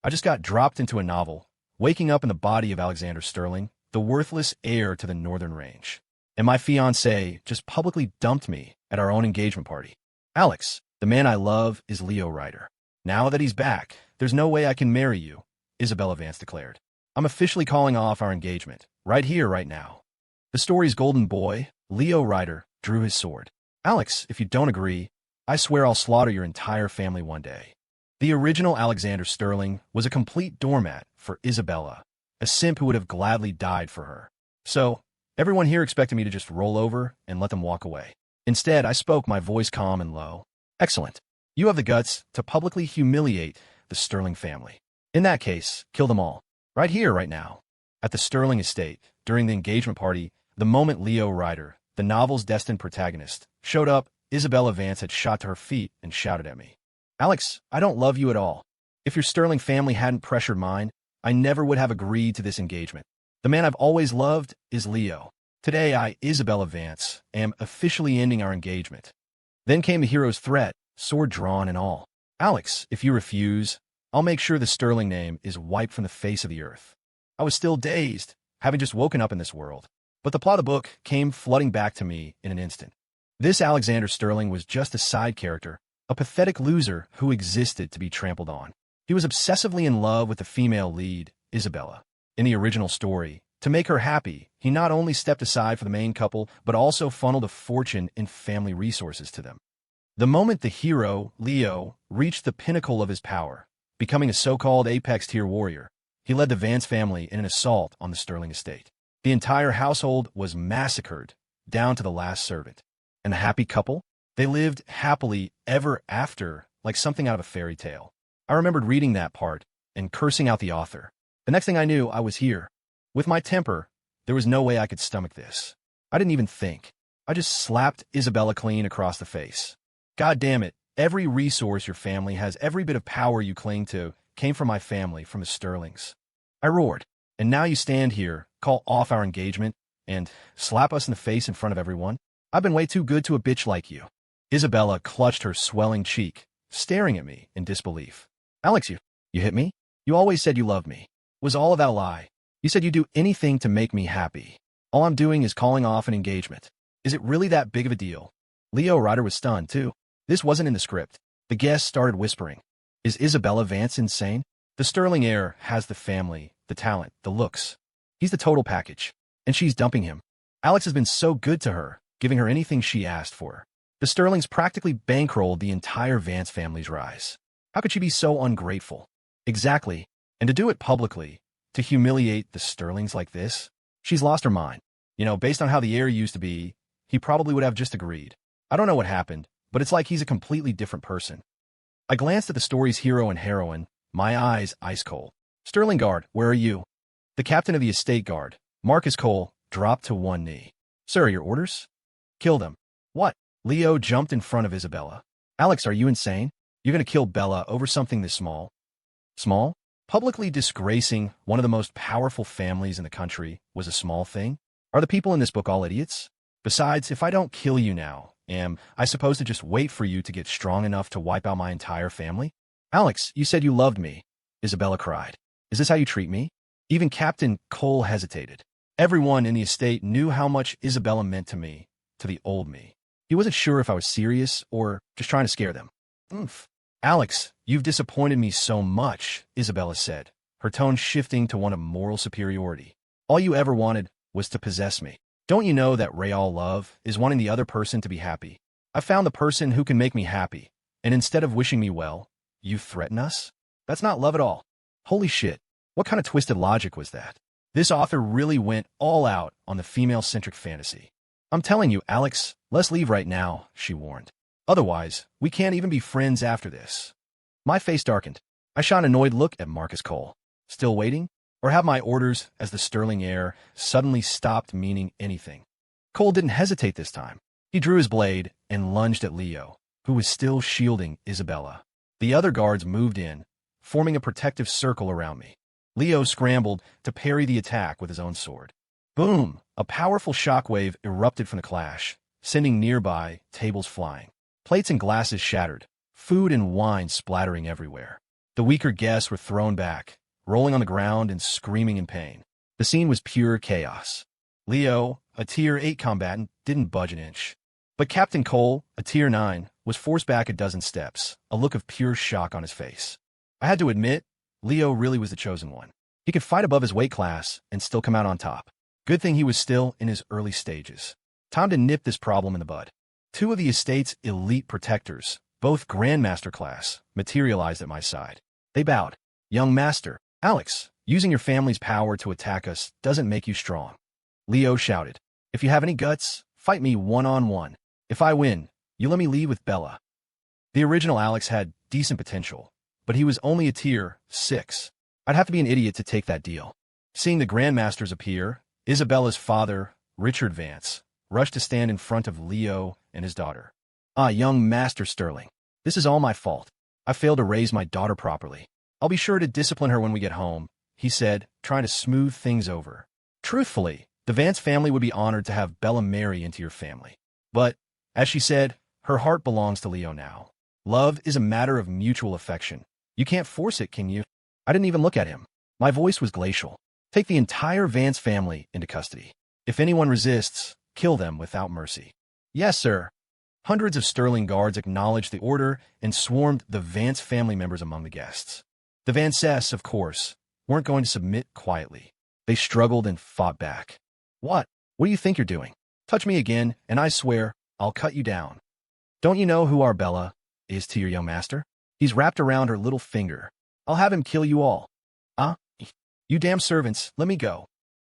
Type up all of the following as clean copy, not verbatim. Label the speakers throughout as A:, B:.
A: I just got dropped into a novel, waking up in the body of Alexander Sterling, the worthless heir to the Northern Range. And my fiancé just publicly dumped me at our own engagement party. Alex, the man I love, is Leo Ryder. Now that he's back, there's no way I can marry you, Isabella Vance declared. I'm officially calling off our engagement, right here, right now. The story's golden boy, Leo Ryder, drew his sword. Alex, if you don't agree, I swear I'll slaughter your entire family one day. The original Alexander Sterling was a complete doormat for Isabella, a simp who would have gladly died for her. So, everyone here expected me to just roll over and let them walk away. Instead, I spoke, my voice calm and low. Excellent. You have the guts to publicly humiliate the Sterling family. In that case, kill them all. Right here, right now. At the Sterling estate, during the engagement party, the moment Leo Ryder, the novel's destined protagonist, showed up, Isabella Vance had shot to her feet and shouted at me. Alex, I don't love you at all. If your Sterling family hadn't pressured mine, I never would have agreed to this engagement. The man I've always loved is Leo. Today, I, Isabella Vance, am officially ending our engagement. Then came the hero's threat, sword drawn and all. Alex, if you refuse, I'll make sure the Sterling name is wiped from the face of the earth. I was still dazed, having just woken up in this world. But the plot of the book came flooding back to me in an instant. This Alexander Sterling was just a side character, a pathetic loser who existed to be trampled on. He was obsessively in love with the female lead, Isabella. In the original story, to make her happy, he not only stepped aside for the main couple, but also funneled a fortune in family resources to them. The moment the hero, Leo, reached the pinnacle of his power, becoming a so-called apex-tier warrior, he led the Vance family in an assault on the Sterling estate. The entire household was massacred, down to the last servant. And the happy couple? They lived happily ever after, like something out of a fairy tale. I remembered reading that part and cursing out the author. The next thing I knew, I was here. With my temper, there was no way I could stomach this. I didn't even think. I just slapped Isabella clean across the face. God damn it, every resource your family has, every bit of power you cling to, came from my family, from the Sterlings. I roared. And now you stand here, call off our engagement, and slap us in the face in front of everyone? I've been way too good to a bitch like you. Isabella clutched her swelling cheek, staring at me in disbelief. Alex, you hit me? You always said you loved me. Was all of that a lie? You said you'd do anything to make me happy. All I'm doing is calling off an engagement. Is it really that big of a deal? Leo Ryder was stunned, too. This wasn't in the script. The guests started whispering. Is Isabella Vance insane? The Sterling heir has the family, the talent, the looks. He's the total package. And she's dumping him. Alex has been so good to her, giving her anything she asked for. The Sterlings practically bankrolled the entire Vance family's rise. How could she be so ungrateful? Exactly. And to do it publicly, to humiliate the Sterlings like this? She's lost her mind. You know, based on how the heir used to be, he probably would have just agreed. I don't know what happened, but it's like he's a completely different person. I glanced at the story's hero and heroine, my eyes ice cold. Sterling Guard, where are you? The captain of the estate guard, Marcus Cole, dropped to one knee. Sir, your orders? Kill them. What? Leo jumped in front of Isabella. Alex, are you insane? You're going to kill Bella over something this small? Small? Publicly disgracing one of the most powerful families in the country was a small thing? Are the people in this book all idiots? Besides, if I don't kill you now, am I supposed to just wait for you to get strong enough to wipe out my entire family? Alex, you said you loved me, Isabella cried. Is this how you treat me? Even Captain Cole hesitated. Everyone in the estate knew how much Isabella meant to me, to the old me. He wasn't sure if I was serious or just trying to scare them. Oomph. Alex, you've disappointed me so much, Isabella said, her tone shifting to one of moral superiority. All you ever wanted was to possess me. Don't you know that real love is wanting the other person to be happy? I found the person who can make me happy, and instead of wishing me well, you threaten us? That's not love at all. Holy shit, what kind of twisted logic was that? This author really went all out on the female-centric fantasy. I'm telling you, Alex, let's leave right now, she warned. Otherwise, we can't even be friends after this. My face darkened. I shot an annoyed look at Marcus Cole. Still waiting? Or have my orders as the Sterling heir suddenly stopped meaning anything? Cole didn't hesitate this time. He drew his blade and lunged at Leo, who was still shielding Isabella. The other guards moved in, forming a protective circle around me. Leo scrambled to parry the attack with his own sword. Boom! A powerful shockwave erupted from the clash, sending nearby tables flying. Plates and glasses shattered, food and wine splattering everywhere. The weaker guests were thrown back, rolling on the ground and screaming in pain. The scene was pure chaos. Leo, a Tier 8 combatant, didn't budge an inch. But Captain Cole, a Tier 9, was forced back a dozen steps, a look of pure shock on his face. I had to admit, Leo really was the chosen one. He could fight above his weight class and still come out on top. Good thing he was still in his early stages. Time to nip this problem in the bud. Two of the estate's elite protectors, both Grandmaster class, materialized at my side. They bowed. Young Master, Alex, using your family's power to attack us doesn't make you strong. Leo shouted. If you have any guts, fight me one-on-one. If I win, you let me leave with Bella. The original Alex had decent potential, but he was only a Tier 6. I'd have to be an idiot to take that deal. Seeing the Grandmasters appear, Isabella's father, Richard Vance, rushed to stand in front of Leo and his daughter. Young Master Sterling, this is all my fault. I failed to raise my daughter properly. I'll be sure to discipline her when we get home, he said, trying to smooth things over. Truthfully, the Vance family would be honored to have Bella marry into your family. But, as she said, her heart belongs to Leo now. Love is a matter of mutual affection. You can't force it, can you? I didn't even look at him. My voice was glacial. Take the entire Vance family into custody. If anyone resists, kill them without mercy. Yes, sir. Hundreds of Sterling guards acknowledged the order and swarmed the Vance family members among the guests. The Vances, of course, weren't going to submit quietly. They struggled and fought back. What do you think you're doing? Touch me again, and I swear, I'll cut you down. Don't you know who our Bella is to your young master? He's wrapped around her little finger. I'll have him kill you all. You damn servants, let me go.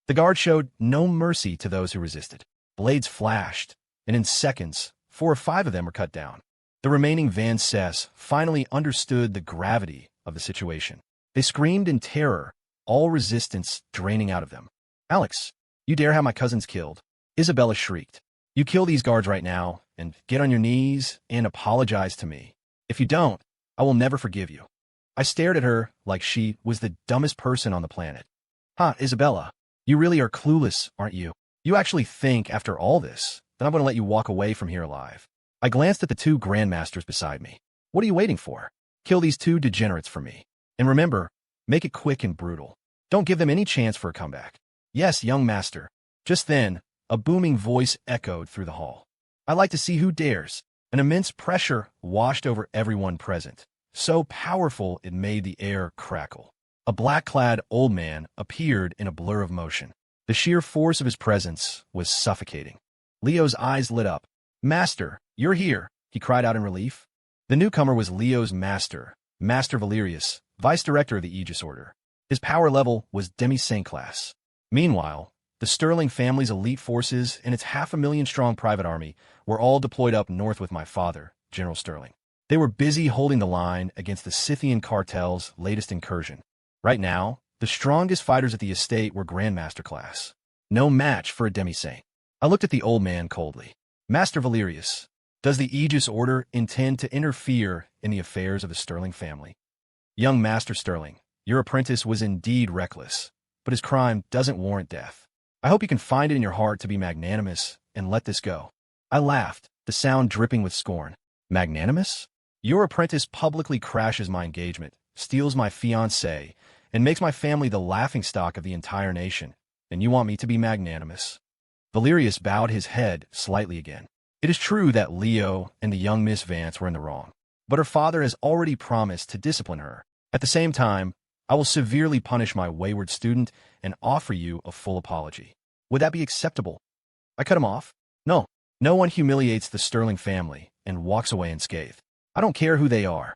A: The guard showed no mercy to those who resisted. Blades flashed, and in seconds, 4 or 5 of them were cut down. The remaining Vances finally understood the gravity of the situation. They screamed in terror, all resistance draining out of them. Alex, you dare have my cousins killed? Isabella shrieked. You kill these guards right now, and get on your knees and apologize to me. If you don't, I will never forgive you. I stared at her like she was the dumbest person on the planet. Isabella, you really are clueless, aren't you? You actually think, after all this, that I'm going to let you walk away from here alive. I glanced at the 2 Grandmasters beside me. What are you waiting for? Kill these 2 degenerates for me. And remember, make it quick and brutal. Don't give them any chance for a comeback. Yes, young master. Just then, a booming voice echoed through the hall. I like to see who dares. An immense pressure washed over everyone present, so powerful it made the air crackle. A black-clad old man appeared in a blur of motion. The sheer force of his presence was suffocating. Leo's eyes lit up. Master, you're here, he cried out in relief. The newcomer was Leo's master, Master Valyrias, Vice Director of the Aegis Order. His power level was Demi-Saint class. Meanwhile, the Sterling family's elite forces and its 500,000-strong private army were all deployed up north with my father, General Sterling. They were busy holding the line against the Scythian cartel's latest incursion. Right now, the strongest fighters at the estate were Grandmaster class. No match for a Demi-Saint. I looked at the old man coldly. Master Valyrias, does the Aegis Order intend to interfere in the affairs of the Sterling family? Young Master Sterling, your apprentice was indeed reckless, but his crime doesn't warrant death. I hope you can find it in your heart to be magnanimous and let this go. I laughed, the sound dripping with scorn. Magnanimous? Your apprentice publicly crashes my engagement, steals my fiancée, and makes my family the laughingstock of the entire nation, and you want me to be magnanimous? Valyrias bowed his head slightly again. It is true that Leo and the young Miss Vance were in the wrong, but her father has already promised to discipline her. At the same time, I will severely punish my wayward student and offer you a full apology. Would that be acceptable? I cut him off. No one humiliates the Sterling family and walks away unscathed. I don't care who they are.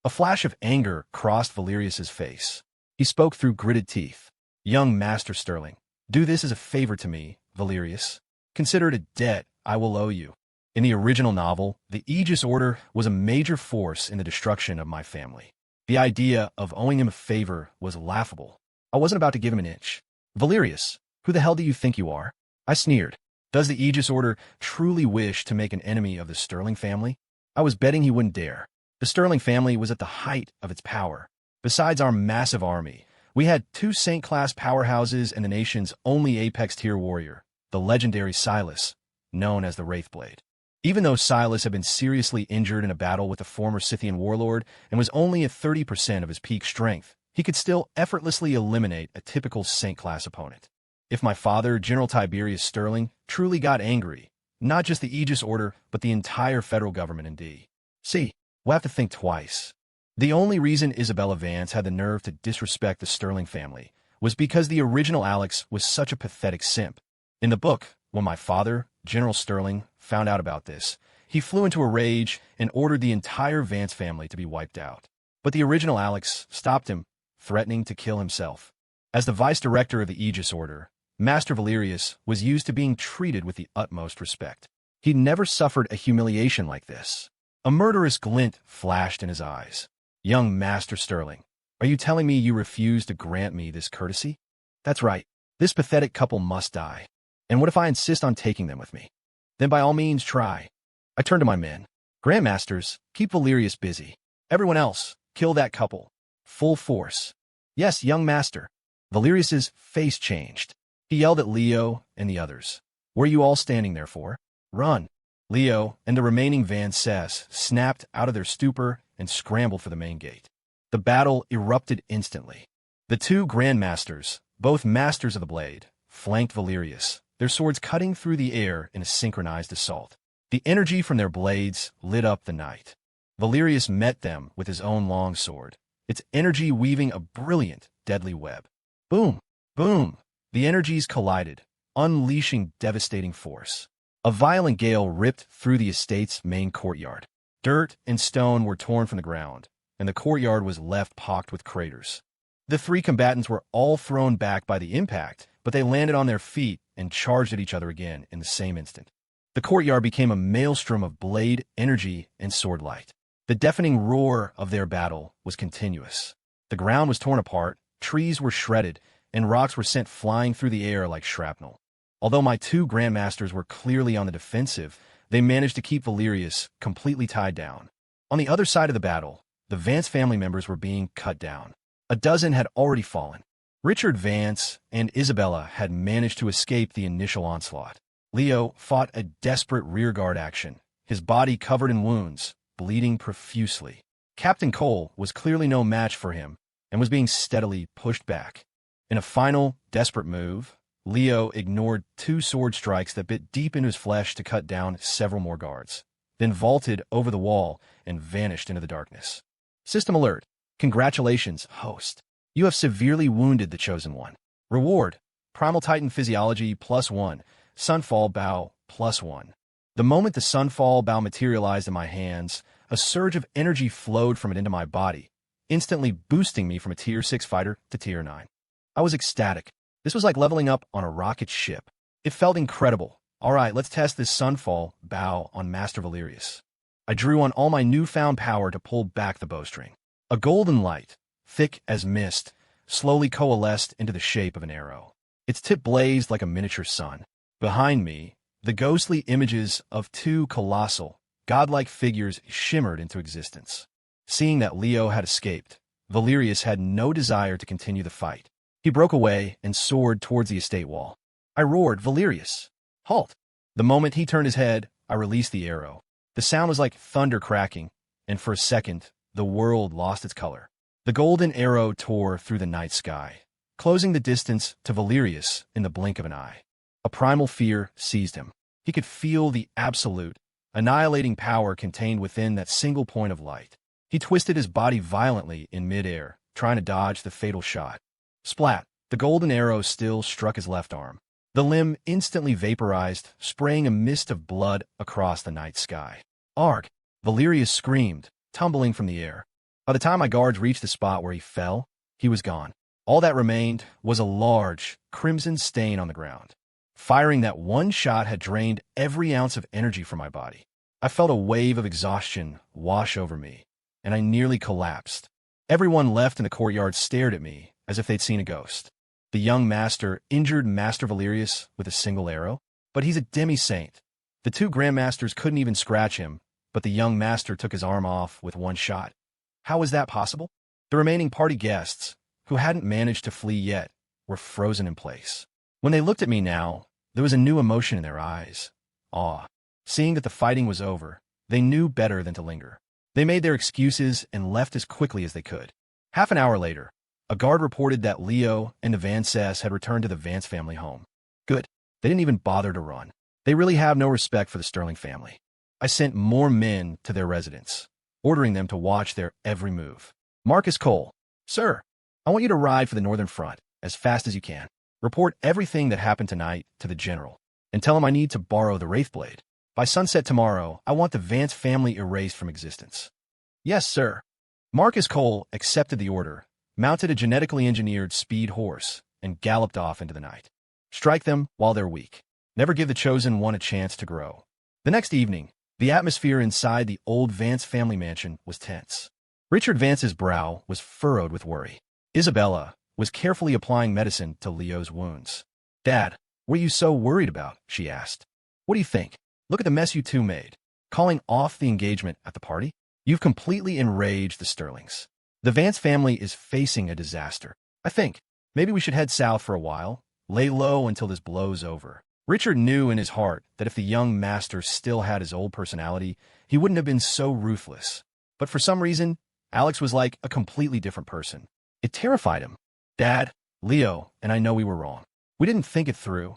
A: A flash of anger crossed Valyrias' face. He spoke through gritted teeth. Young Master Sterling, do this as a favor to me, Valyrias. Consider it a debt I will owe you. In the original novel, the Aegis Order was a major force in the destruction of my family. The idea of owing him a favor was laughable. I wasn't about to give him an inch. Valyrias, who the hell do you think you are? I sneered. Does the Aegis Order truly wish to make an enemy of the Sterling family? I was betting he wouldn't dare. The Sterling family was at the height of its power. Besides our massive army, we had 2 Saint-class powerhouses and the nation's only Apex tier warrior, the legendary Silas, known as the Wraithblade. Even though Silas had been seriously injured in a battle with a former Scythian warlord and was only at 30% of his peak strength, he could still effortlessly eliminate a typical Saint-class opponent. If my father, General Tiberius Sterling, truly got angry, not just the Aegis Order, but the entire federal government in D.C., we'll have to think twice. The only reason Isabella Vance had the nerve to disrespect the Sterling family was because the original Alex was such a pathetic simp. In the book, when my father, General Sterling, found out about this, he flew into a rage and ordered the entire Vance family to be wiped out. But the original Alex stopped him, threatening to kill himself. As the vice director of the Aegis Order, Master Valyrius was used to being treated with the utmost respect. He'd never suffered a humiliation like this. A murderous glint flashed in his eyes. Young Master Sterling, are you telling me you refuse to grant me this courtesy? That's right. This pathetic couple must die. And what if I insist on taking them with me? Then by all means try. I turned to my men. Grandmasters, keep Valyrius busy. Everyone else, kill that couple. Full force. Yes, young master. Valyrius's face changed. He yelled at Leo and the others. What are you all standing there for? Run. Leo and the remaining Vances snapped out of their stupor and scrambled for the main gate. The battle erupted instantly. The two grandmasters, both masters of the blade, flanked Valyrius, their swords cutting through the air in a synchronized assault. The energy from their blades lit up the night. Valyrius met them with his own long sword, its energy weaving a brilliant, deadly web. Boom! Boom! The energies collided, unleashing devastating force. A violent gale ripped through the estate's main courtyard. Dirt and stone were torn from the ground, and the courtyard was left pocked with craters. The three combatants were all thrown back by the impact, but they landed on their feet and charged at each other again in the same instant. The courtyard became a maelstrom of blade, energy, and sword light. The deafening roar of their battle was continuous. The ground was torn apart, trees were shredded, and rocks were sent flying through the air like shrapnel. Although my two grandmasters were clearly on the defensive, they managed to keep Valyrius completely tied down. On the other side of the battle, the Vance family members were being cut down. A dozen had already fallen. Richard Vance and Isabella had managed to escape the initial onslaught. Leo fought a desperate rearguard action, his body covered in wounds, bleeding profusely. Captain Cole was clearly no match for him and was being steadily pushed back. In a final, desperate move, Leo ignored two sword strikes that bit deep into his flesh to cut down several more guards, then vaulted over the wall and vanished into the darkness. System alert. Congratulations, host. You have severely wounded the Chosen One. Reward. Primal Titan Physiology +1. Sunfall Bow +1. The moment the Sunfall Bow materialized in my hands, a surge of energy flowed from it into my body, instantly boosting me from a Tier 6 fighter to Tier 9. I was ecstatic. This was like leveling up on a rocket ship. It felt incredible. All right, let's test this Sunfall Bow on Master Valyrius. I drew on all my newfound power to pull back the bowstring. A golden light, thick as mist, slowly coalesced into the shape of an arrow. Its tip blazed like a miniature sun. Behind me, the ghostly images of two colossal, godlike figures shimmered into existence. Seeing that Leo had escaped, Valyrius had no desire to continue the fight. He broke away and soared towards the estate wall. I roared, "Valyrius, halt!" The moment he turned his head, I released the arrow. The sound was like thunder cracking, and for a second, the world lost its color. The golden arrow tore through the night sky, closing the distance to Valyrius in the blink of an eye. A primal fear seized him. He could feel the absolute, annihilating power contained within that single point of light. He twisted his body violently in midair, trying to dodge the fatal shot. Splat! The golden arrow still struck his left arm. The limb instantly vaporized, spraying a mist of blood across the night sky. Arg! Valyrius screamed, tumbling from the air. By the time my guards reached the spot where he fell, he was gone. All that remained was a large, crimson stain on the ground. Firing that one shot had drained every ounce of energy from my body. I felt a wave of exhaustion wash over me, and I nearly collapsed. Everyone left in the courtyard stared at me as if they'd seen a ghost. The young master injured Master Valyrius with a single arrow, but he's a demi-saint. The two grandmasters couldn't even scratch him, but the young master took his arm off with one shot. How was that possible? The remaining party guests, who hadn't managed to flee yet, were frozen in place. When they looked at me now, there was a new emotion in their eyes. Awe. Seeing that the fighting was over, they knew better than to linger. They made their excuses and left as quickly as they could. Half an hour later, a guard reported that Leo and the Vances had returned to the Vance family home. Good. They didn't even bother to run. They really have no respect for the Sterling family. I sent more men to their residence, ordering them to watch their every move. Marcus Cole, sir, I want you to ride for the Northern Front as fast as you can. Report everything that happened tonight to the general, and tell him I need to borrow the Wraithblade. By sunset tomorrow, I want the Vance family erased from existence. Yes, sir. Marcus Cole accepted the order, mounted a genetically engineered speed horse, and galloped off into the night. Strike them while they're weak. Never give the chosen one a chance to grow. The next evening, the atmosphere inside the old Vance family mansion was tense. Richard Vance's brow was furrowed with worry. Isabella was carefully applying medicine to Leo's wounds. Dad, what are you so worried about? She asked. What do you think? Look at the mess you two made. Calling off the engagement at the party? You've completely enraged the Sterlings. The Vance family is facing a disaster. I think maybe we should head south for a while, lay low until this blows over. Richard knew in his heart that if the young master still had his old personality, he wouldn't have been so ruthless. But for some reason, Alex was like a completely different person. It terrified him. Dad, Leo, and I know we were wrong. We didn't think it through,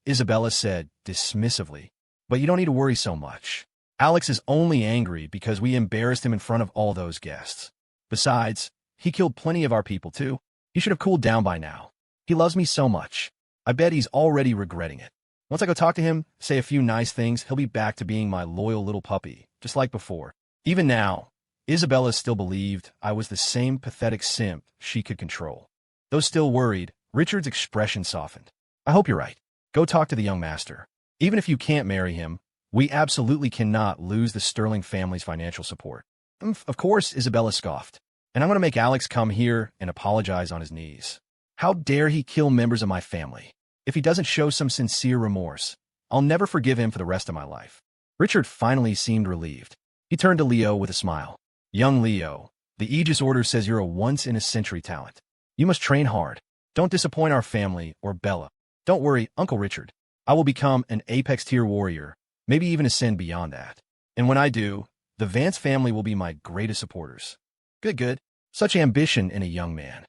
A: Isabella said dismissively. But you don't need to worry so much. Alex is only angry because we embarrassed him in front of all those guests. Besides, he killed plenty of our people too. He should have cooled down by now. He loves me so much. I bet he's already regretting it. Once I go talk to him, say a few nice things, he'll be back to being my loyal little puppy, just like before. Even now, Isabella still believed I was the same pathetic simp she could control. Though still worried, Richard's expression softened. I hope you're right. Go talk to the young master. Even if you can't marry him, we absolutely cannot lose the Sterling family's financial support. Of course, Isabella scoffed. And I'm going to make Alex come here and apologize on his knees. How dare he kill members of my family? If he doesn't show some sincere remorse, I'll never forgive him for the rest of my life. Richard finally seemed relieved. He turned to Leo with a smile. Young Leo, the Aegis Order says you're a once-in-a-century talent. You must train hard. Don't disappoint our family or Bella. Don't worry, Uncle Richard. I will become an Apex-tier warrior, maybe even ascend beyond that. And when I do, the Vance family will be my greatest supporters. Good. Such ambition in a young man.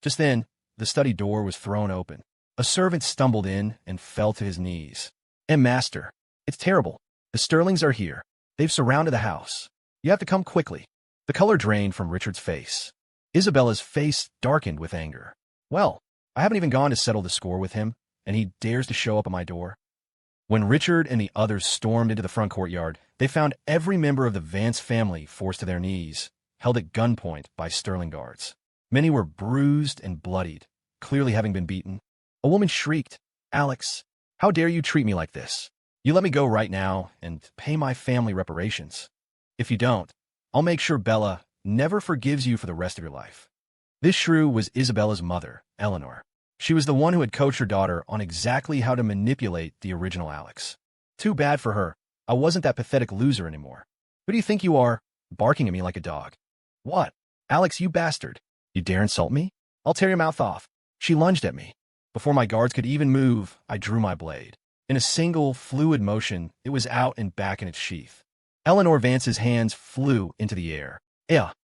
A: Just then, the study door was thrown open. A servant stumbled in and fell to his knees. Master, it's terrible. The Sterlings are here. They've surrounded the house. You have to come quickly. The color drained from Richard's face. Isabella's face darkened with anger. Well, I haven't even gone to settle the score with him, and he dares to show up at my door. When Richard and the others stormed into the front courtyard, they found every member of the Vance family forced to their knees, held at gunpoint by Sterling guards. Many were bruised and bloodied, clearly having been beaten. A woman shrieked, Alex, how dare you treat me like this? You let me go right now and pay my family reparations. If you don't, I'll make sure Bella never forgives you for the rest of your life. This shrew was Isabella's mother, Eleanor. She was the one who had coached her daughter on exactly how to manipulate the original Alex. Too bad for her. I wasn't that pathetic loser anymore. Who do you think you are, barking at me like a dog? What? Alex, you bastard. You dare insult me? I'll tear your mouth off. She lunged at me. Before my guards could even move, I drew my blade. In a single, fluid motion, it was out and back in its sheath. Eleanor Vance's hands flew into the air.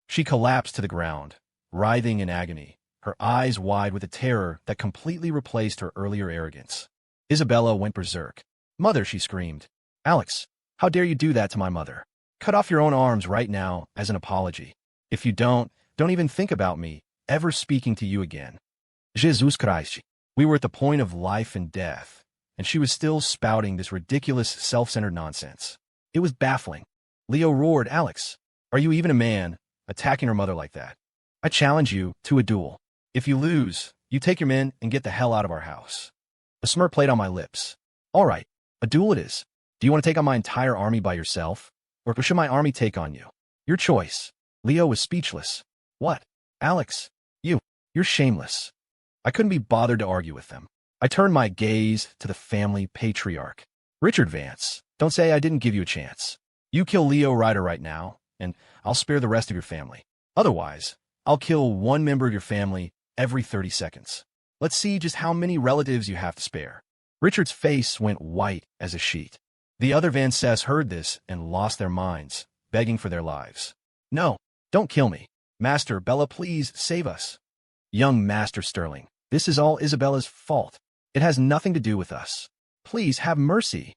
A: She collapsed to the ground, writhing in agony, her eyes wide with a terror that completely replaced her earlier arrogance. Isabella went berserk. Mother, she screamed. Alex, how dare you do that to my mother? Cut off your own arms right now as an apology. If you don't even think about me ever speaking to you again. Jesus Christ. We were at the point of life and death, and she was still spouting this ridiculous, self-centered nonsense. It was baffling. Leo roared, Alex, are you even a man, attacking her mother like that? I challenge you to a duel. If you lose, you take your men and get the hell out of our house. A smirk played on my lips. All right, a duel it is. Do you want to take on my entire army by yourself? Or should my army take on you? Your choice. Leo was speechless. What? Alex, you're shameless. I couldn't be bothered to argue with them. I turned my gaze to the family patriarch. Richard Vance, don't say I didn't give you a chance. You kill Leo Ryder right now, and I'll spare the rest of your family. Otherwise, I'll kill one member of your family every 30 seconds. Let's see just how many relatives you have to spare. Richard's face went white as a sheet. The other Vances heard this and lost their minds, begging for their lives. No, don't kill me. Master Bella, please save us. Young Master Sterling, this is all Isabella's fault. It has nothing to do with us. Please have mercy.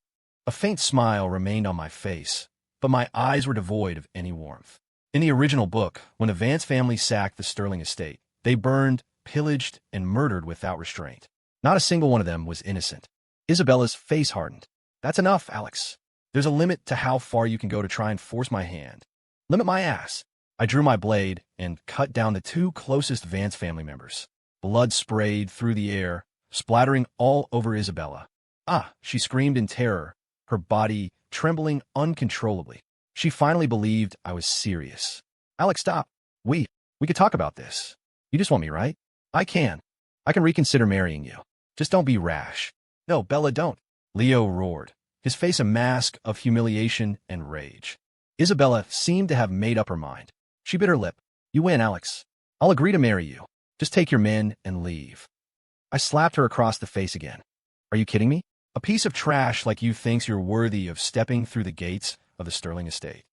A: A faint smile remained on my face, but my eyes were devoid of any warmth. In the original book, when the Vance family sacked the Sterling estate, they burned, pillaged, and murdered without restraint. Not a single one of them was innocent. Isabella's face hardened. That's enough, Alex. There's a limit to how far you can go to try and force my hand. Limit my ass. I drew my blade and cut down the two closest Vance family members. Blood sprayed through the air, splattering all over Isabella. Ah, she screamed in terror, her body trembling uncontrollably. She finally believed I was serious. Alex, stop. We could talk about this. You just want me, right? I can reconsider marrying you. Just don't be rash. No, Bella, don't. Leo roared, his face a mask of humiliation and rage. Isabella seemed to have made up her mind. She bit her lip. You win, Alex. I'll agree to marry you. Just take your men and leave. I slapped her across the face again. Are you kidding me? A piece of trash like you thinks you're worthy of stepping through the gates of the Sterling estate.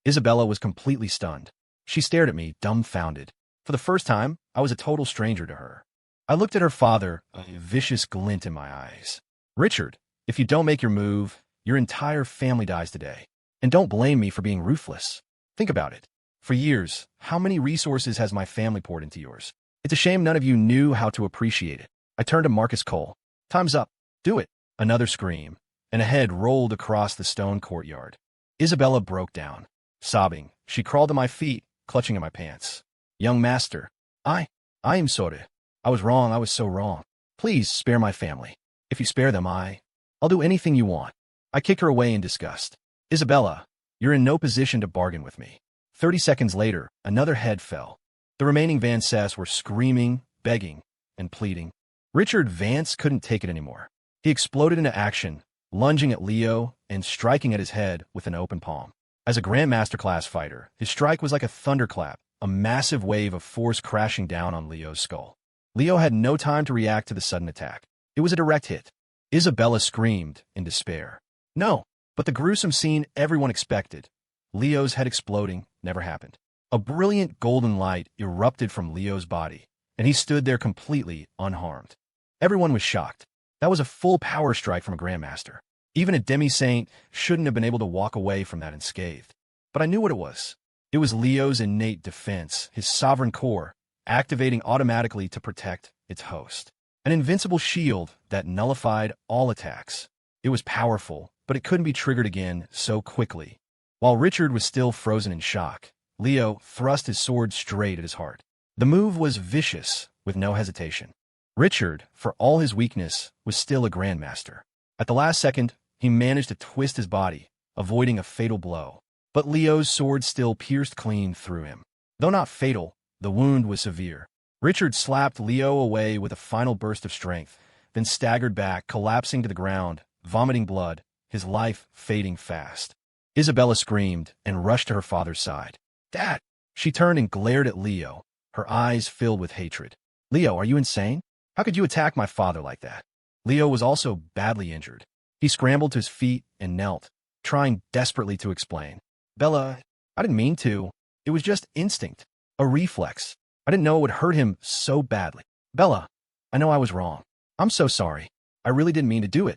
A: Isabella was completely stunned. She stared at me, dumbfounded. For the first time, I was a total stranger to her. I looked at her father, a vicious glint in my eyes. Richard, if you don't make your move, your entire family dies today. And don't blame me for being ruthless. Think about it. For years, how many resources has my family poured into yours? It's a shame none of you knew how to appreciate it. I turned to Marcus Cole. Time's up. Do it. Another scream, and a head rolled across the stone courtyard. Isabella broke down. Sobbing, she crawled to my feet, clutching at my pants. Young master, I am sorry. I was wrong, I was so wrong. Please spare my family. If you spare them, I'll do anything you want. I kicked her away in disgust. Isabella, you're in no position to bargain with me. 30 seconds later, another head fell. The remaining Vances were screaming, begging, and pleading. Richard Vance couldn't take it anymore. He exploded into action, lunging at Leo and striking at his head with an open palm. As a Grandmaster class fighter, his strike was like a thunderclap, a massive wave of force crashing down on Leo's skull. Leo had no time to react to the sudden attack. It was a direct hit. Isabella screamed in despair. No, but the gruesome scene everyone expected, Leo's head exploding, never happened. A brilliant golden light erupted from Leo's body, and he stood there completely unharmed. Everyone was shocked. That was a full power strike from a Grandmaster. Even a demi-saint shouldn't have been able to walk away from that unscathed. But I knew what it was. It was Leo's innate defense, his sovereign core, activating automatically to protect its host. An invincible shield that nullified all attacks. It was powerful, but it couldn't be triggered again so quickly. While Richard was still frozen in shock, Leo thrust his sword straight at his heart. The move was vicious, with no hesitation. Richard, for all his weakness, was still a Grandmaster. At the last second, he managed to twist his body, avoiding a fatal blow. But Leo's sword still pierced clean through him. Though not fatal, the wound was severe. Richard slapped Leo away with a final burst of strength, then staggered back, collapsing to the ground, vomiting blood, his life fading fast. Isabella screamed and rushed to her father's side. Dad! She turned and glared at Leo, her eyes filled with hatred. Leo, are you insane? How could you attack my father like that? Leo was also badly injured. He scrambled to his feet and knelt, trying desperately to explain. Bella, I didn't mean to. It was just instinct, a reflex. I didn't know it would hurt him so badly. Bella, I know I was wrong. I'm so sorry. I really didn't mean to do it.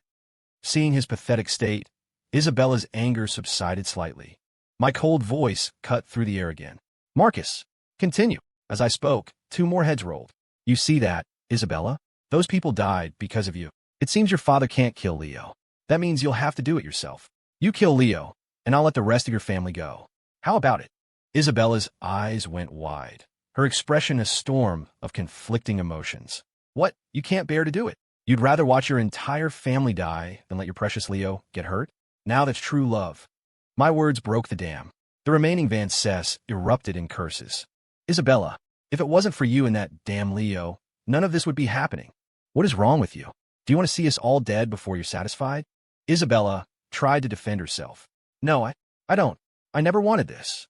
A: Seeing his pathetic state, Isabella's anger subsided slightly. My cold voice cut through the air again. Marcus, continue. As I spoke, two more heads rolled. You see that, Isabella? Those people died because of you. It seems your father can't kill Leo. That means you'll have to do it yourself. You kill Leo, and I'll let the rest of your family go. How about it? Isabella's eyes went wide, her expression a storm of conflicting emotions. What? You can't bear to do it? You'd rather watch your entire family die than let your precious Leo get hurt? Now that's true love. My words broke the dam. The remaining Vances erupted in curses. Isabella, if it wasn't for you and that damn Leo, none of this would be happening. What is wrong with you? Do you want to see us all dead before you're satisfied? Isabella tried to defend herself. No, I don't. I never wanted this.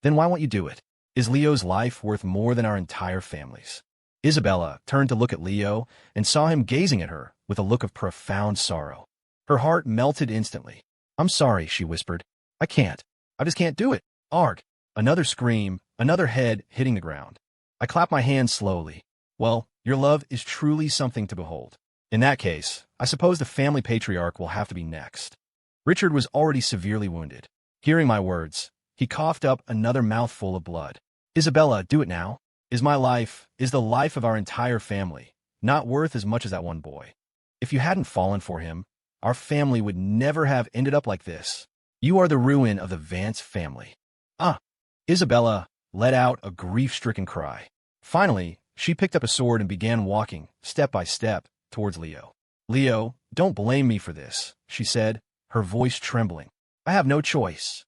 A: Then why won't you do it? Is Leo's life worth more than our entire family's? Isabella turned to look at Leo and saw him gazing at her with a look of profound sorrow. Her heart melted instantly. I'm sorry, she whispered. I can't. I just can't do it. Arg. Another scream, another head hitting the ground. I clapped my hands slowly. Well, your love is truly something to behold. In that case, I suppose the family patriarch will have to be next. Richard was already severely wounded. Hearing my words, he coughed up another mouthful of blood. Isabella, do it now. Is my life, is the life of our entire family, not worth as much as that one boy? If you hadn't fallen for him, our family would never have ended up like this. You are the ruin of the Vance family. Ah! Isabella let out a grief-stricken cry. Finally, she picked up a sword and began walking, step by step, towards Leo. Leo, don't blame me for this, she said, her voice trembling. I have no choice.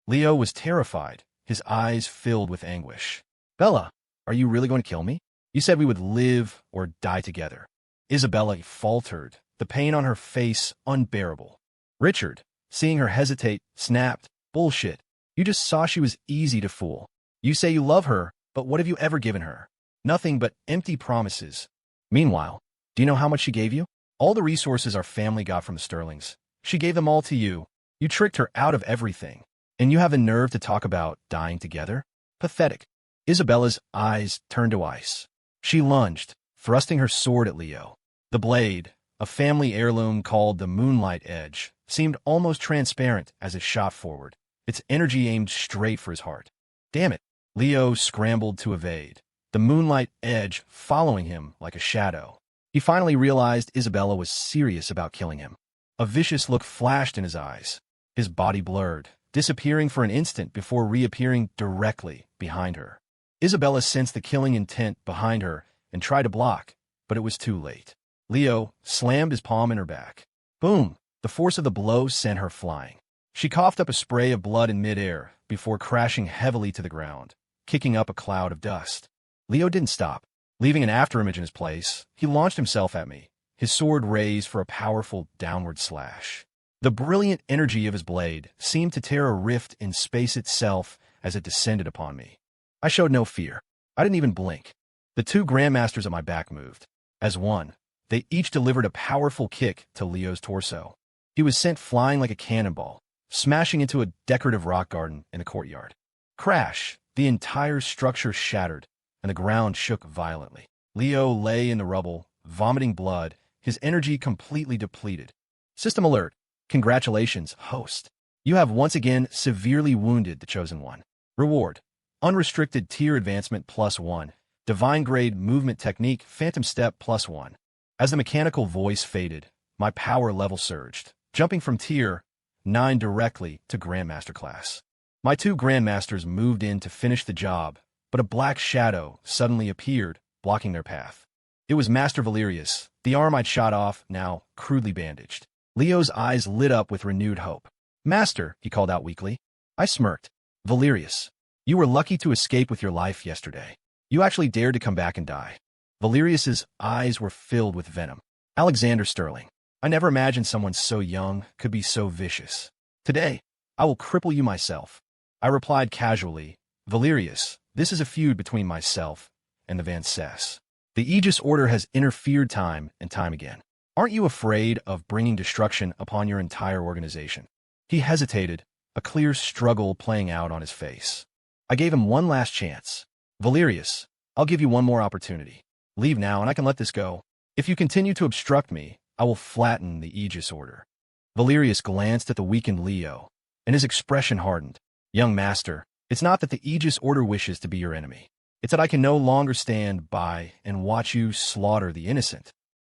A: Leo was terrified, his eyes filled with anguish. Bella, are you really going to kill me? You said we would live or die together. Isabella faltered, the pain on her face unbearable. Richard, seeing her hesitate, snapped, Bullshit. You just saw she was easy to fool. You say you love her, but what have you ever given her? Nothing but empty promises. Meanwhile, do you know how much she gave you? All the resources our family got from the Sterlings. She gave them all to you. You tricked her out of everything. And you have the nerve to talk about dying together? Pathetic. Isabella's eyes turned to ice. She lunged, thrusting her sword at Leo. The blade, a family heirloom called the Moonlight Edge, seemed almost transparent as it shot forward, its energy aimed straight for his heart. Damn it! Leo scrambled to evade, the Moonlight Edge following him like a shadow. He finally realized Isabella was serious about killing him. A vicious look flashed in his eyes. His body blurred, disappearing for an instant before reappearing directly behind her. Isabella sensed the killing intent behind her and tried to block, but it was too late. Leo slammed his palm in her back. Boom! The force of the blow sent her flying. She coughed up a spray of blood in midair before crashing heavily to the ground, kicking up a cloud of dust. Leo didn't stop. Leaving an afterimage in his place, he launched himself at me, his sword raised for a powerful downward slash. The brilliant energy of his blade seemed to tear a rift in space itself as it descended upon me. I showed no fear. I didn't even blink. The two grandmasters at my back moved. As one, they each delivered a powerful kick to Leo's torso. He was sent flying like a cannonball, smashing into a decorative rock garden in the courtyard. Crash! The entire structure shattered, and the ground shook violently. Leo lay in the rubble, vomiting blood, his energy completely depleted. System alert. Congratulations, host. You have once again severely wounded the Chosen One. Reward. Unrestricted tier advancement +1. Divine grade movement technique Phantom Step +1. As the mechanical voice faded, my power level surged, jumping from tier 9 directly to Grandmaster class. My two Grandmasters moved in to finish the job, but a black shadow suddenly appeared, blocking their path. It was Master Valyrias, the arm I'd shot off, now crudely bandaged. Leo's eyes lit up with renewed hope. Master, he called out weakly. I smirked. Valyrias, you were lucky to escape with your life yesterday. You actually dared to come back and die. Valyrias's eyes were filled with venom. Alexander Sterling, I never imagined someone so young could be so vicious. Today, I will cripple you myself. I replied casually, Valyrias, this is a feud between myself and the Vances. The Aegis Order has interfered time and time again. Aren't you afraid of bringing destruction upon your entire organization? He hesitated, a clear struggle playing out on his face. I gave him one last chance. Valyrias, I'll give you one more opportunity. Leave now and I can let this go. If you continue to obstruct me, I will flatten the Aegis Order. Valyrias glanced at the weakened Leo, and his expression hardened. Young master, it's not that the Aegis Order wishes to be your enemy. It's that I can no longer stand by and watch you slaughter the innocent.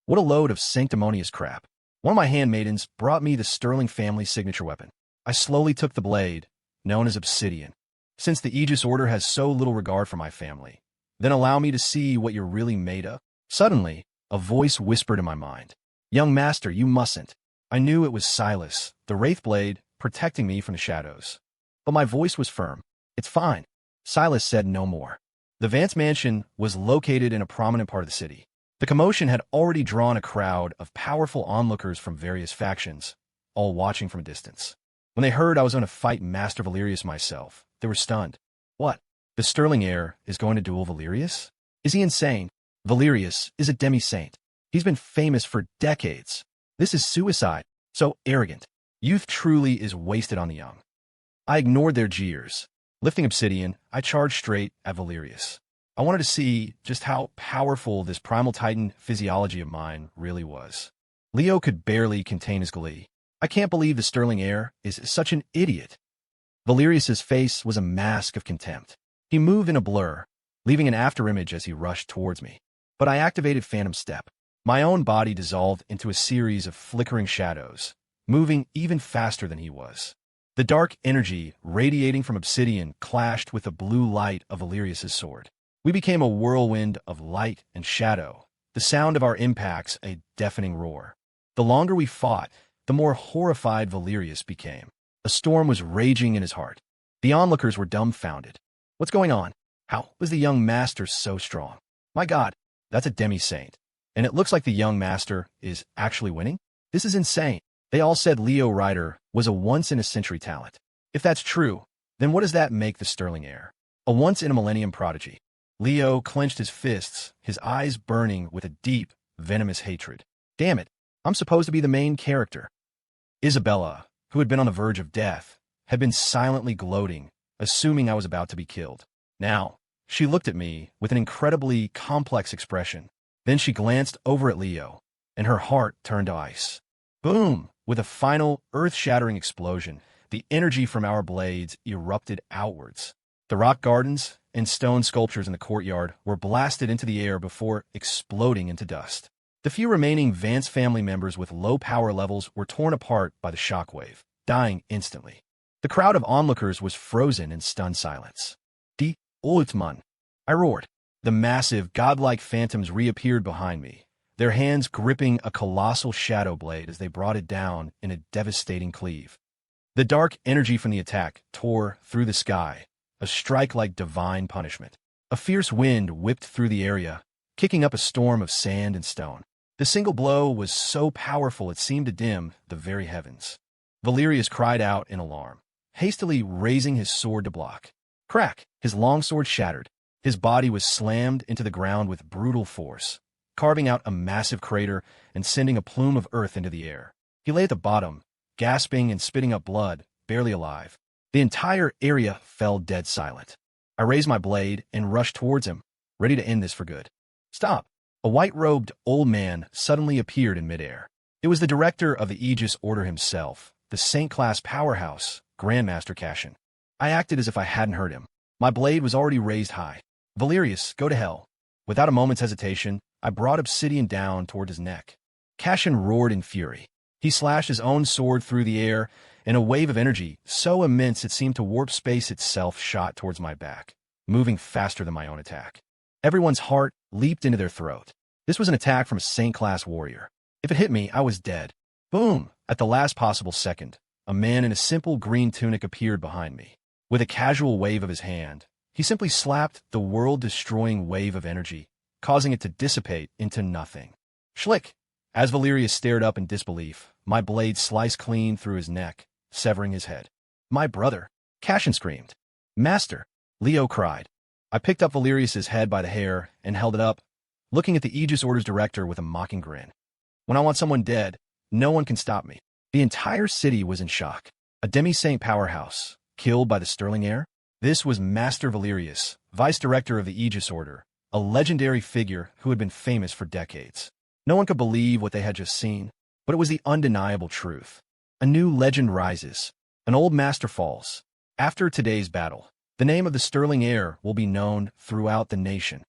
A: What a load of sanctimonious crap. One of my handmaidens brought me the Sterling family signature weapon. I slowly took the blade, known as obsidian. Since the Aegis Order has so little regard for my family, then allow me to see what you're really made of. Suddenly, a voice whispered in my mind. Young master, you mustn't. I knew it was Silas, the Wraithblade, protecting me from the shadows. But my voice was firm. It's fine. Silas said no more. The Vance mansion was located in a prominent part of the city. The commotion had already drawn a crowd of powerful onlookers from various factions, all watching from a distance. When they heard I was going to fight Master Valyrias myself, they were stunned. What? The Sterling heir is going to duel Valyrias? Is he insane? Valyrias is a demi-saint. He's been famous for decades. This is suicide. So arrogant. Youth truly is wasted on the young. I ignored their jeers. Lifting obsidian, I charged straight at Valyrias. I wanted to see just how powerful this primal titan physiology of mine really was. Leo could barely contain his glee. I can't believe the sterling heir is such an idiot. Valyrias's face was a mask of contempt. He moved in a blur, leaving an afterimage as he rushed towards me. But I activated Phantom Step. My own body dissolved into a series of flickering shadows, moving even faster than he was. The dark energy radiating from obsidian clashed with the blue light of Valyrias's sword. We became a whirlwind of light and shadow, the sound of our impacts a deafening roar. The longer we fought, the more horrified Valyrias became. A storm was raging in his heart. The onlookers were dumbfounded. What's going on? How was the young master so strong? My God, that's a demi-saint. And it looks like the young master is actually winning? This is insane. They all said Leo Ryder was a once-in-a-century talent. If that's true, then what does that make the sterling heir? A once-in-a-millennium prodigy. Leo clenched his fists, his eyes burning with a deep, venomous hatred. Damn it, I'm supposed to be the main character. Isabella, who had been on the verge of death, had been silently gloating, assuming I was about to be killed. Now, she looked at me with an incredibly complex expression. Then she glanced over at Leo, and her heart turned to ice. Boom! With a final, earth-shattering explosion, the energy from our blades erupted outwards. The rock gardens and stone sculptures in the courtyard were blasted into the air before exploding into dust. The few remaining Vance family members with low power levels were torn apart by the shockwave, dying instantly. The crowd of onlookers was frozen in stunned silence. Die Ultmann! I roared. The massive, godlike phantoms reappeared behind me, their hands gripping a colossal shadow blade as they brought it down in a devastating cleave. The dark energy from the attack tore through the sky, a strike like divine punishment. A fierce wind whipped through the area, kicking up a storm of sand and stone. The single blow was so powerful it seemed to dim the very heavens. Valyrias cried out in alarm, hastily raising his sword to block. Crack! His longsword shattered. His body was slammed into the ground with brutal force, carving out a massive crater and sending a plume of earth into the air. He lay at the bottom, gasping and spitting up blood, barely alive. The entire area fell dead silent. I raised my blade and rushed towards him, ready to end this for good. Stop! A white-robed old man suddenly appeared in midair. It was the director of the Aegis Order himself, the Saint-class powerhouse, Grandmaster Cashion. I acted as if I hadn't heard him. My blade was already raised high. Valyrias, go to hell. Without a moment's hesitation, I brought obsidian down toward his neck. Cashion roared in fury. He slashed his own sword through the air, and a wave of energy, so immense it seemed to warp space itself, shot towards my back, moving faster than my own attack. Everyone's heart leaped into their throat. This was an attack from a Saint-class warrior. If it hit me, I was dead. Boom! At the last possible second, a man in a simple green tunic appeared behind me. With a casual wave of his hand, he simply slapped the world-destroying wave of energy, causing it to dissipate into nothing. Schlick! As Valyrias stared up in disbelief, my blade sliced clean through his neck, severing his head. My brother! Cashion screamed. Master! Leo cried. I picked up Valyrias's head by the hair and held it up, looking at the Aegis Order's director with a mocking grin. When I want someone dead, no one can stop me. The entire city was in shock. A demi-saint powerhouse, killed by the sterling heir? This was Master Valyrias, vice-director of the Aegis Order, a legendary figure who had been famous for decades. No one could believe what they had just seen, but it was the undeniable truth. A new legend rises. An old master falls. After today's battle, the name of the sterling heir will be known throughout the nation.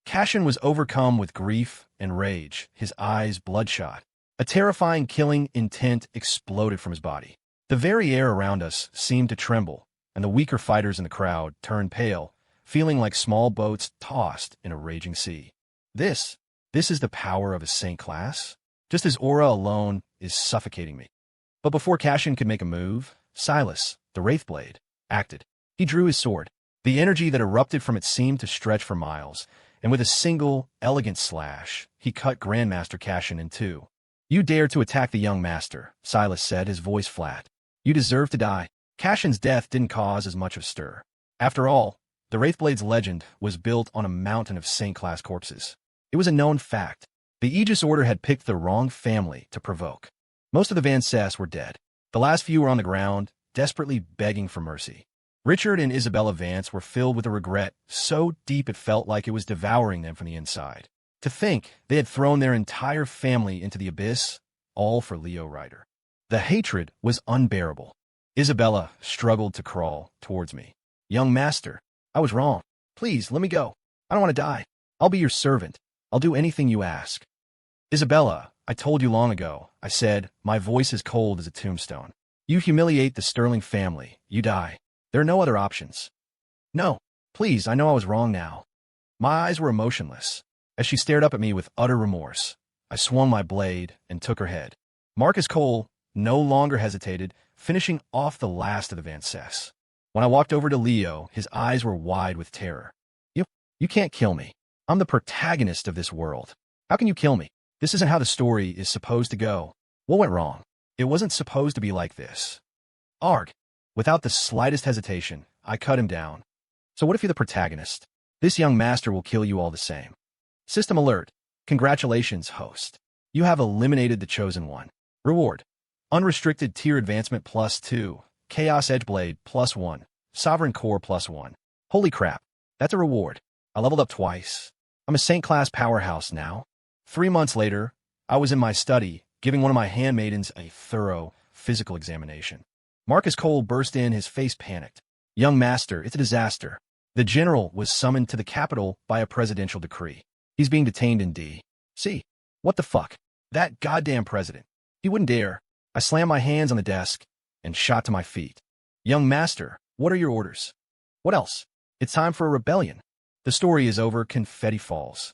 A: Cashion was overcome with grief and rage, his eyes bloodshot. A terrifying killing intent exploded from his body. The very air around us seemed to tremble, and the weaker fighters in the crowd turned pale, feeling like small boats tossed in a raging sea. This is the power of a saint class? Just his aura alone is suffocating me. But before Cashion could make a move, Silas, the Wraithblade, acted. He drew his sword. The energy that erupted from it seemed to stretch for miles, and with a single, elegant slash, he cut Grandmaster Cashion in two. You dare to attack the young master, Silas said, his voice flat. You deserve to die. Cashion's death didn't cause as much of a stir. After all, the Wraithblade's legend was built on a mountain of Saint-class corpses. It was a known fact. The Aegis Order had picked the wrong family to provoke. Most of the Vances were dead. The last few were on the ground, desperately begging for mercy. Richard and Isabella Vance were filled with a regret so deep it felt like it was devouring them from the inside. To think they had thrown their entire family into the abyss, all for Leo Ryder. The hatred was unbearable. Isabella struggled to crawl towards me. Young master, I was wrong. Please, let me go. I don't want to die. I'll be your servant. I'll do anything you ask. Isabella, I told you long ago, I said, my voice is cold as a tombstone. You humiliate the Sterling family, you die. There are no other options. No, please, I know I was wrong now. My eyes were emotionless. As she stared up at me with utter remorse, I swung my blade and took her head. Marcus Cole no longer hesitated, finishing off the last of the Vances. When I walked over to Leo, his eyes were wide with terror. You can't kill me. I'm the protagonist of this world. How can you kill me? This isn't how the story is supposed to go. What went wrong? It wasn't supposed to be like this. Arg. Without the slightest hesitation, I cut him down. So what if you're the protagonist? This young master will kill you all the same. System alert. Congratulations, host. You have eliminated the chosen one. Reward. Unrestricted tier advancement +2. Chaos Edgeblade +1. Sovereign Core +1. Holy crap. That's a reward. I leveled up twice. I'm a Saint-class powerhouse now. 3 months later, I was in my study, giving one of my handmaidens a thorough physical examination. Marcus Cole burst in, his face panicked. Young master, it's a disaster. The general was summoned to the capital by a presidential decree. He's being detained in D.C. What the fuck? That goddamn president. He wouldn't dare. I slammed my hands on the desk and shot to my feet. Young master, what are your orders? What else? It's time for a rebellion. The story is over. Confetti falls.